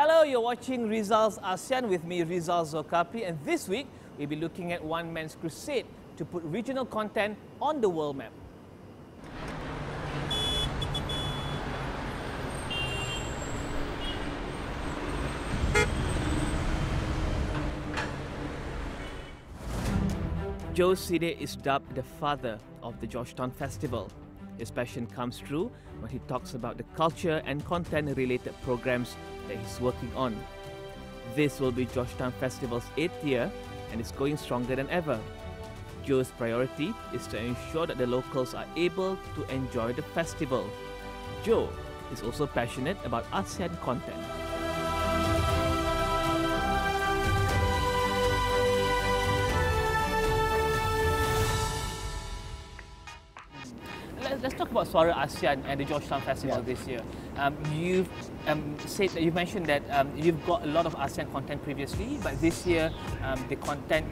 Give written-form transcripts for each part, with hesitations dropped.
Hello, you're watching Rizal's ASEAN with me, Rizal Zulkifli, and this week we'll be looking at one man's crusade to put regional content on the world map. Joe Sidek is dubbed the father of the Georgetown Festival. His passion comes through when he talks about the culture and content-related programs that he's working on. This will be Georgetown Festival's 8th year and it's going stronger than ever. Joe's priority is to ensure that the locals are able to enjoy the festival. Joe is also passionate about ASEAN content. Let's talk about Suara ASEAN and the Georgetown Festival this year. You've mentioned that you've got a lot of ASEAN content previously, but this year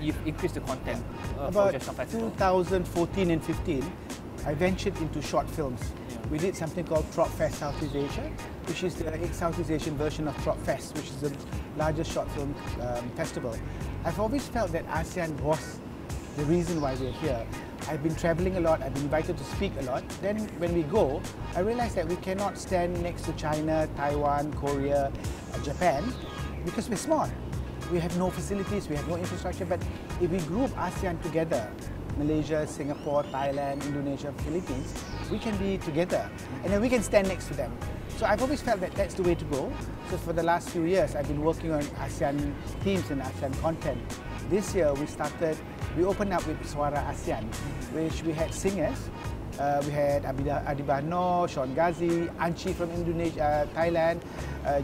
you've increased the content for Georgetown Festival. 2014 and 15, I ventured into short films. We did something called Trop Fest Southeast Asia, which is the Southeast Asian version of Trop Fest, which is the largest short film festival. I've always felt that ASEAN was the reason why we're here. I've been traveling a lot, I've been invited to speak a lot. Then when we go, I realized that we cannot stand next to China, Taiwan, Korea, Japan, because we're small. We have no facilities, we have no infrastructure, but if we group ASEAN together, Malaysia, Singapore, Thailand, Indonesia, Philippines, we can be together and then we can stand next to them. So I've always felt that that's the way to go. So for the last few years, I've been working on ASEAN themes and ASEAN content. This year we opened up with Suara ASEAN, which we had singers. We had Adibah Noor, Sean Ghazi, Anchi from Indonesia, Thailand,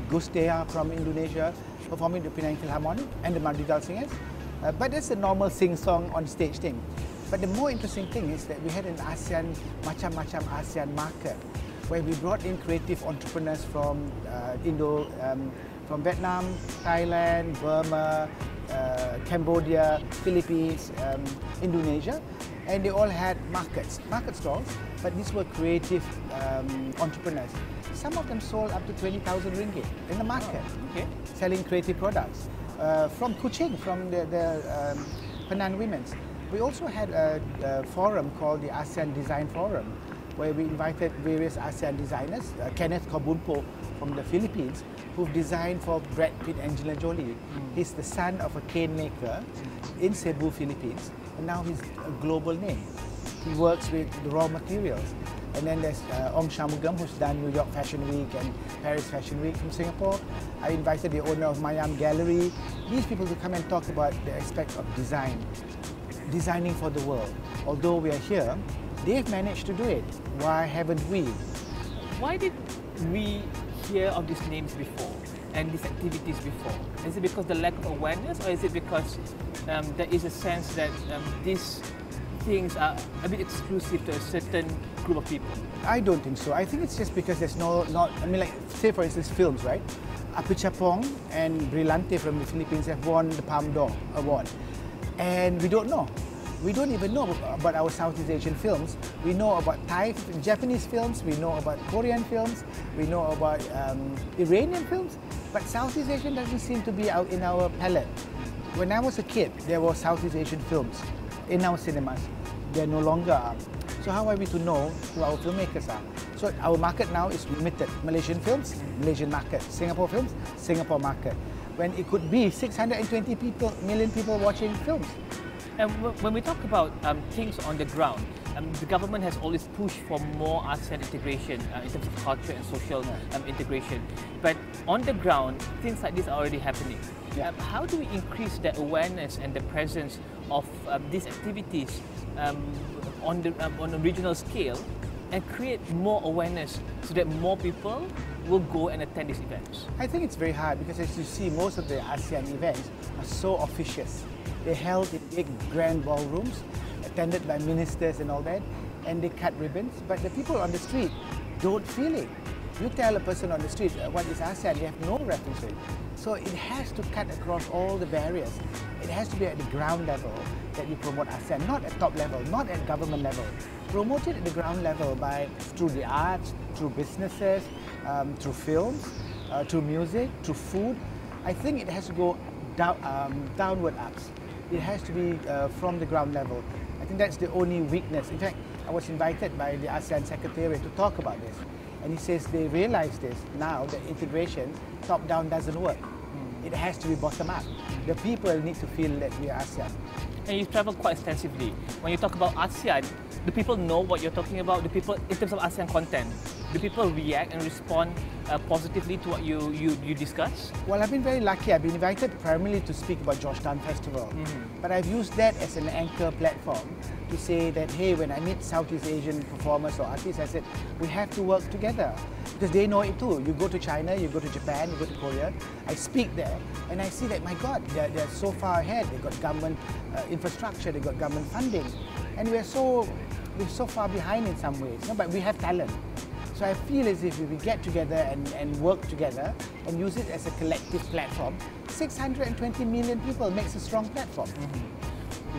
Gustea from Indonesia, performing the Penang Philharmonic and the Madrigal singers. But that's a normal sing-song on stage thing. But the more interesting thing is that we had an ASEAN, macam-macam ASEAN market, where we brought in creative entrepreneurs from from Vietnam, Thailand, Burma, Cambodia, Philippines, Indonesia, and they all had market stalls, but these were creative entrepreneurs. Some of them sold up to 20,000 ringgit in the market, selling creative products. From Kuching, from the Penang Women's. We also had a forum called the ASEAN Design Forum, where we invited various ASEAN designers, Kenneth Kobunpo from the Philippines, who've designed for Brad Pitt and Angelina Jolie. He's the son of a cane maker in Cebu, Philippines, and now he's a global name. He works with the raw materials. And then there's Ong Shamugam, who's done New York Fashion Week and Paris Fashion Week from Singapore. I invited the owner of Mayam Gallery. These people to come and talk about the aspect of designing for the world. Although we are here, they've managed to do it. Why haven't we? Why did we hear of these names before and these activities before? Is it because the lack of awareness, or is it because there is a sense that these things are a bit exclusive to a certain group of people? I don't think so. I think it's just because there's like, say for instance, films, right? Apichatpong and Brillante from the Philippines have won the Palme d'Or award. And we don't know. We don't even know about our Southeast Asian films. We know about Japanese films, we know about Korean films, we know about Iranian films, but Southeast Asian doesn't seem to be out in our palette. When I was a kid, there were Southeast Asian films in our cinemas. They no longer are. So how are we to know who our filmmakers are? So our market now is limited. Malaysian films, Malaysian market. Singapore films, Singapore market. When it could be 620 million people watching films. And when we talk about things on the ground, the government has always pushed for more ASEAN integration in terms of culture and social integration. But on the ground, things like this are already happening. How do we increase the awareness and the presence of these activities on a regional scale and create more awareness so that more people will go and attend these events? I think it's very hard because, as you see, most of the ASEAN events are so officious. They're held in big grand ballrooms, attended by ministers and all that, and they cut ribbons, but the people on the street don't feel it. You tell a person on the street what is ASEAN, they have no reference to it. So it has to cut across all the barriers. It has to be at the ground level that you promote ASEAN, not at top level, not at government level. Promote it at the ground level through the arts, through businesses, through films, through music, through food. I think it has to go downward ups. It has to be from the ground level. I think that's the only weakness. In fact, I was invited by the ASEAN Secretariat to talk about this. And he says they realize this now, that integration top-down doesn't work. It has to be bottom-up. The people need to feel that we are ASEAN. And you travel quite extensively. When you talk about ASEAN, do people know what you're talking about? Do people, in terms of ASEAN content, do people react and respond positively to what you discuss? Well, I've been very lucky. I've been invited primarily to speak about Georgetown Festival. But I've used that as an anchor platform to say that, hey, when I meet Southeast Asian performers or artists, I said, we have to work together. Because they know it too. You go to China, you go to Japan, you go to Korea. I speak there and I see that, my God, they're so far ahead. They've got government infrastructure, they've got government funding. And we're so far behind in some ways, but we have talent. So I feel as if we get together and work together and use it as a collective platform, 620 million people makes a strong platform.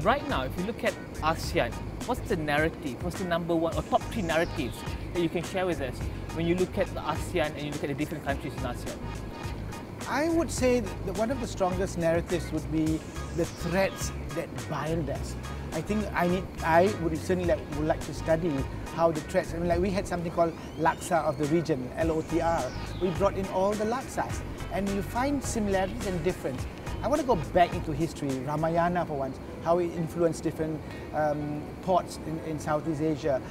Right now, if you look at ASEAN, what's the narrative? What's the number one or top 3 narratives that you can share with us when you look at the ASEAN and you look at the different countries in ASEAN? I would say that one of the strongest narratives would be the threats that bind us. I think I would certainly like to study how the threats, I mean, like we had something called Laksa of the region, LOTR. We brought in all the Laksas and you find similarities and difference. I want to go back into history, Ramayana for once, how it influenced different ports in Southeast Asia,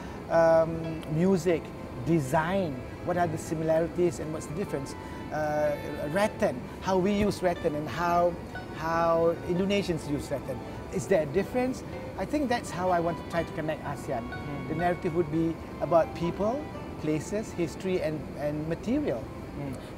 music, design, what are the similarities and what's the difference, rattan, how we use rattan and how Indonesians use rattan. Is there a difference? I think that's how I want to try to connect ASEAN. The narrative would be about people, places, history and material.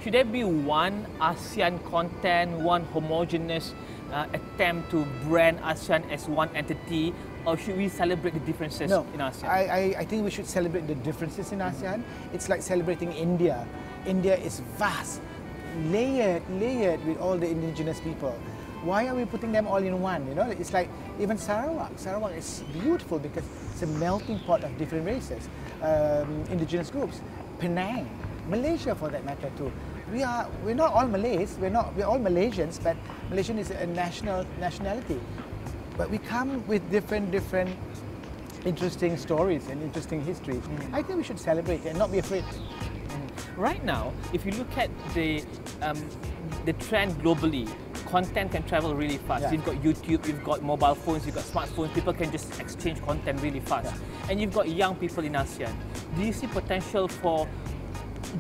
Should there be one ASEAN content, one homogeneous attempt to brand ASEAN as one entity, or should we celebrate the differences in ASEAN? I think we should celebrate the differences in ASEAN. It's like celebrating India. India is vast, layered with all the indigenous people. Why are we putting them all in one? You know, it's like even Sarawak. Sarawak is beautiful because it's a melting pot of different races, indigenous groups. Penang, Malaysia for that matter too. We're not all Malays. We're all Malaysians, but Malaysian is a nationality. But we come with different interesting stories and interesting histories. I think we should celebrate it and not be afraid. Right now, if you look at the trend globally, content can travel really fast. Yeah. You've got YouTube, you've got mobile phones, you've got smartphones, people can just exchange content really fast. Yeah. And you've got young people in ASEAN. Do you see potential for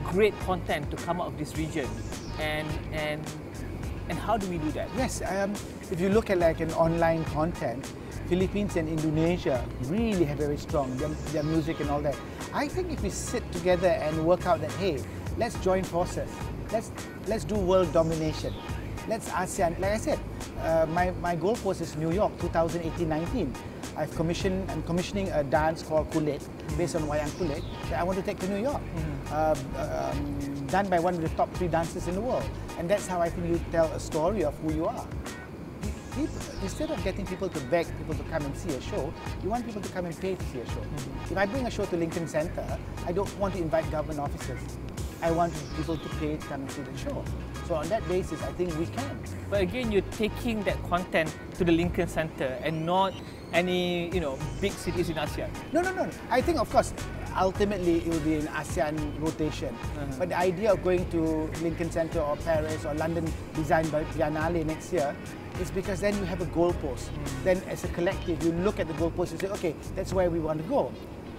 great content to come out of this region? And how do we do that? Yes, if you look at like an online content, Philippines and Indonesia really have very strong, their music and all that. I think if we sit together and work out that, hey, let's join forces, let's do world domination. Let's ASEAN, like I said, my goal post is New York 2018-19. I'm commissioning a dance called Kulit, based on Wayang Kulit, that I want to take to New York. Done by one of the top 3 dancers in the world. And that's how I think you tell a story of who you are. Instead of getting people to beg people to come and see a show, you want people to come and pay to see a show. If I bring a show to Lincoln Center, I don't want to invite government officers. I want people to pay to come and see the show. So on that basis, I think we can. But again, you're taking that content to the Lincoln Center and not any, big cities in ASEAN. No. I think, of course, ultimately it will be an ASEAN rotation. But the idea of going to Lincoln Center or Paris or London Design Biennale next year is because then you have a goalpost. Then as a collective, you look at the goalpost and say, okay, that's where we want to go.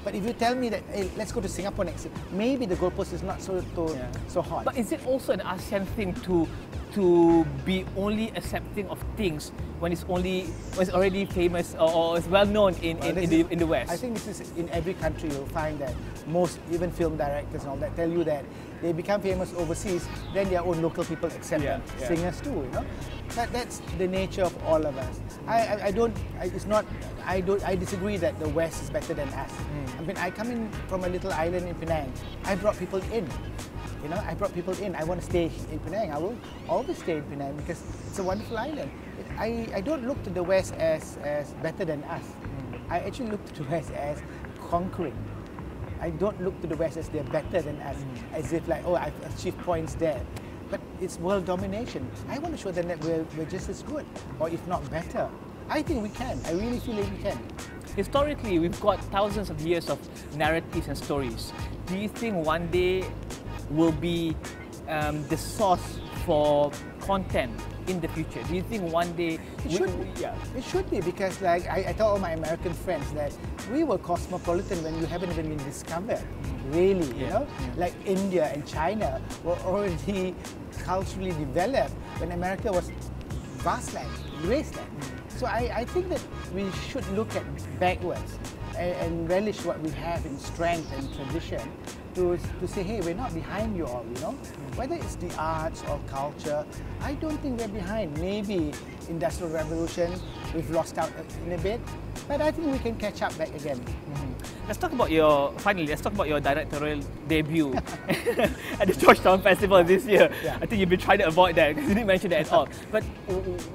But if you tell me that, hey, let's go to Singapore next year, maybe the goalpost is not so hot. But is it also an ASEAN thing to be only accepting of things when it's already famous or it's well known in the West? I think this is in every country. You'll find that most, even film directors and all that, tell you that they become famous overseas, then their own local people accept them. Singers too, That's the nature of all of us. I disagree that the West is better than us. I mean, I come in from a little island in Penang. I brought people in. I brought people in. I want to stay in Penang. I will always stay in Penang because it's a wonderful island. I don't look to the West as better than us. I actually look to the West as conquering. I don't look to the West as they're better than us, as if like, oh, I've achieved points there. but it's world domination. I want to show them that we're just as good, or if not better. I think we can. I really feel like we can. Historically, we've got thousands of years of narratives and stories. Do you think one day will be the source for content in the future? Do you think one day it should be? Yeah. It should be, because like I tell all my American friends that we were cosmopolitan when we haven't even been discovered. Really, you know, like India and China were already culturally developed when America was vast land, wasteland. So I think that we should look at backwards and relish what we have in strength and tradition to say, hey, we're not behind you all, you know? Whether it's the arts or culture, I don't think we're behind. Maybe Industrial Revolution, we've lost out in a bit, but I think we can catch up back again. Let's talk about your directorial debut at the Georgetown Festival this year. Yeah. I think you've been trying to avoid that because you didn't mention that at all. But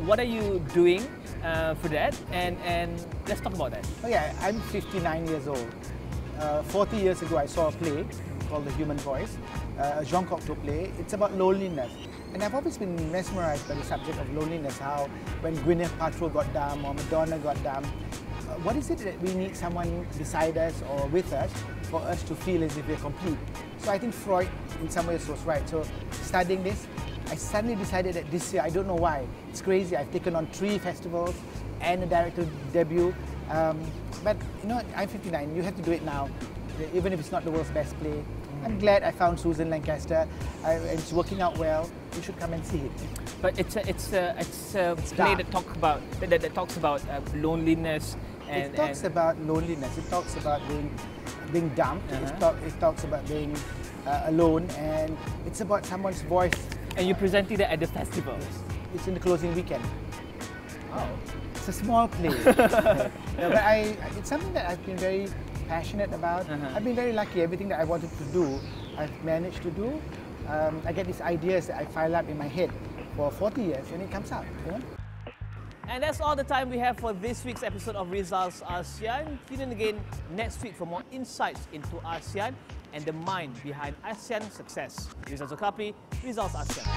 what are you doing for that? And let's talk about that. Oh yeah, I'm 59 years old. 40 years ago, I saw a play called The Human Voice, a Jean Cocteau play. It's about loneliness. And I've always been mesmerized by the subject of loneliness, how when Gwyneth Paltrow got dumb or Madonna got dumb, what is it that we need someone beside us or with us for us to feel as if we're complete? So I think Freud in some ways was right. So studying this, I suddenly decided that this year, I don't know why, it's crazy, I've taken on 3 festivals and a director debut. But you know, I'm 59, you have to do it now, even if it's not the world's best play. I'm glad I found Susan Lancaster, and it's working out well. You should come and see it. But it's a play that talks about loneliness. It talks about loneliness. It talks about being dumped. It talks about being alone, and it's about someone's voice. And you presented it at the festival. It's in the closing weekend. Oh. It's a small play. But it's something that I've been very passionate about. I've been very lucky. Everything that I wanted to do, I've managed to do. I get these ideas that I file up in my head for 40 years, and it comes out. You know? And that's all the time we have for this week's episode of Rizal's ASEAN. Tune in again next week for more insights into ASEAN and the mind behind ASEAN success. Rizal Zulkifli, Rizal's ASEAN.